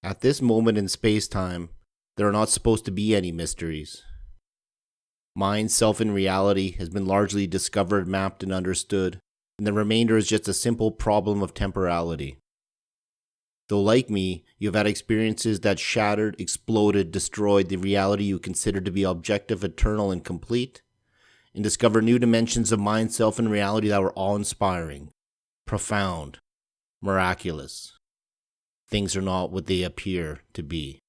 At this moment in space-time, there are not supposed to be any mysteries. Mind, self, and reality has been largely discovered, mapped, and understood, and the remainder is just a simple problem of temporality. Though like me, you have had experiences that shattered, exploded, destroyed the reality you consider to be objective, eternal, and complete, and discover new dimensions of mind, self, and reality that were awe-inspiring, profound, miraculous. Things are not what they appear to be.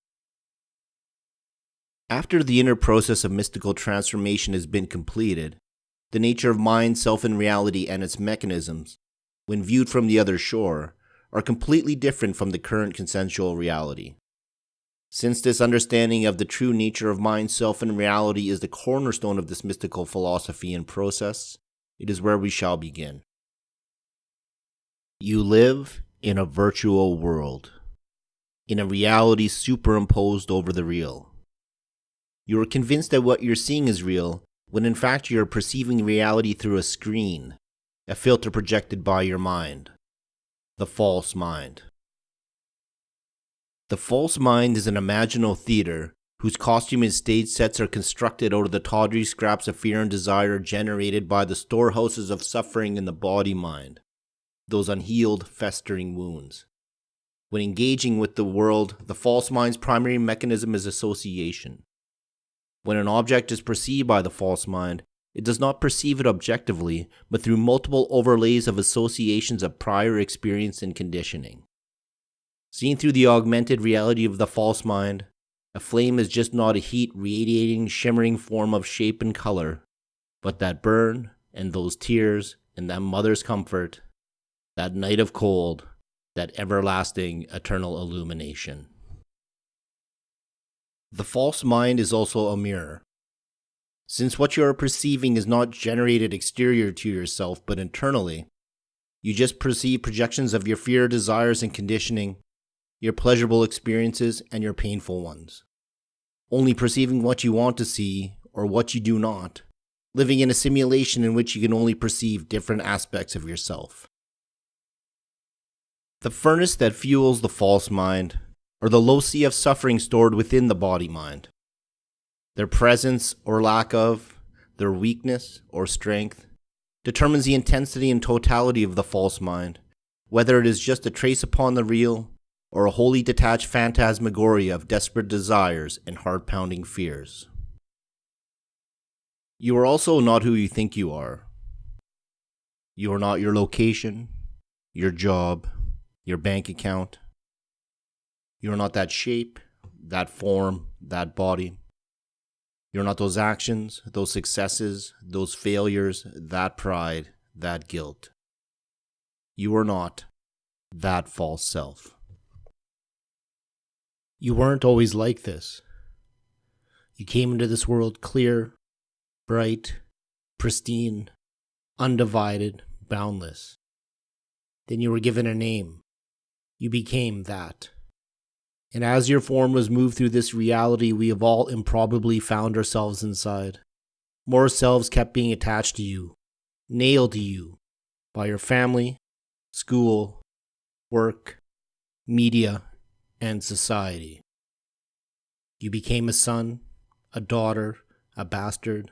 After the inner process of mystical transformation has been completed, the nature of mind, self, and reality and its mechanisms, when viewed from the other shore, are completely different from the current consensual reality. Since this understanding of the true nature of mind, self, and reality is the cornerstone of this mystical philosophy and process, it is where we shall begin. You live in a virtual world, in a reality superimposed over the real. You are convinced that what you're seeing is real, when in fact you are perceiving reality through a screen, a filter projected by your mind. The false mind. The false mind is an imaginal theater whose costume and stage sets are constructed out of the tawdry scraps of fear and desire generated by the storehouses of suffering in the body-mind, those unhealed, festering wounds. When engaging with the world, the false mind's primary mechanism is association. When an object is perceived by the false mind, it does not perceive it objectively, but through multiple overlays of associations of prior experience and conditioning. Seen through the augmented reality of the false mind, a flame is just not a heat radiating, shimmering form of shape and color, but that burn, and those tears, and that mother's comfort, that night of cold, that everlasting, eternal illumination. The false mind is also a mirror. Since what you are perceiving is not generated exterior to yourself, but internally, you just perceive projections of your fear, desires, and conditioning, your pleasurable experiences, and your painful ones. Only perceiving what you want to see, or what you do not, living in a simulation in which you can only perceive different aspects of yourself. The furnace that fuels the false mind, or the low sea of suffering stored within the body-mind. Their presence or lack of, their weakness or strength, determines the intensity and totality of the false mind, whether it is just a trace upon the real, or a wholly detached phantasmagoria of desperate desires and heart-pounding fears. You are also not who you think you are. You are not your location, your job, your bank account. You are not that shape, that form, that body. You're not those actions, those successes, those failures, that pride, that guilt. You are not that false self. You weren't always like this. You came into this world clear, bright, pristine, undivided, boundless. Then you were given a name. You became that. And as your form was moved through this reality, we have all improbably found ourselves inside. More selves kept being attached to you, nailed to you, by your family, school, work, media, and society. You became a son, a daughter, a bastard,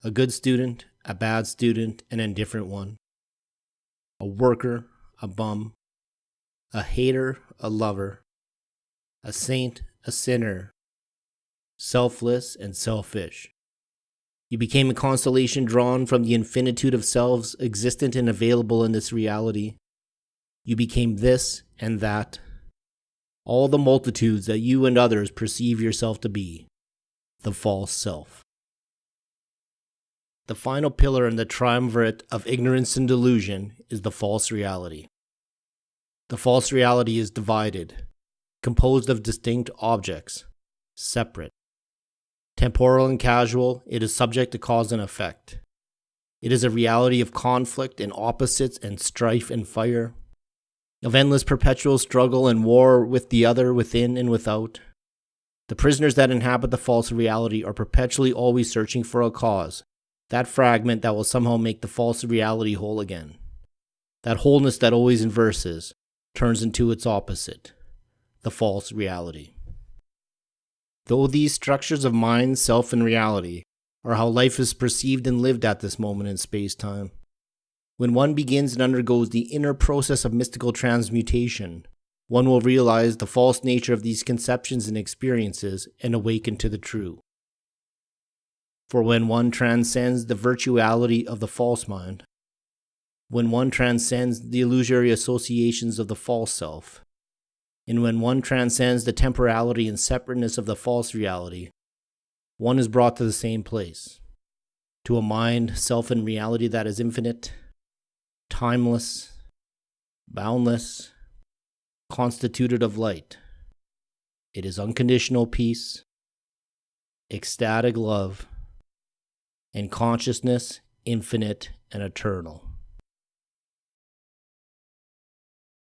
a good student, a bad student, an indifferent one, a worker, a bum, a hater, a lover, a saint, a sinner, selfless and selfish. You became a constellation drawn from the infinitude of selves existent and available in this reality. You became this and that, all the multitudes that you and others perceive yourself to be, the false self. The final pillar in the triumvirate of ignorance and delusion is the false reality. The false reality is divided, composed of distinct objects, separate. Temporal and casual, it is subject to cause and effect. It is a reality of conflict and opposites and strife and fire, of endless perpetual struggle and war with the other within and without. The prisoners that inhabit the false reality are perpetually always searching for a cause, that fragment that will somehow make the false reality whole again. That wholeness that always inverses, turns into its opposite. the false reality. Though these structures of mind, self, and reality are how life is perceived and lived at this moment in space-time, when one begins and undergoes the inner process of mystical transmutation, one will realize the false nature of these conceptions and experiences and awaken to the true. For when one transcends the virtuality of the false mind, when one transcends the illusory associations of the false self, and when one transcends the temporality and separateness of the false reality, one is brought to the same place, to a mind, self, and reality that is infinite, timeless, boundless, constituted of light. It is unconditional peace, ecstatic love, and consciousness infinite and eternal.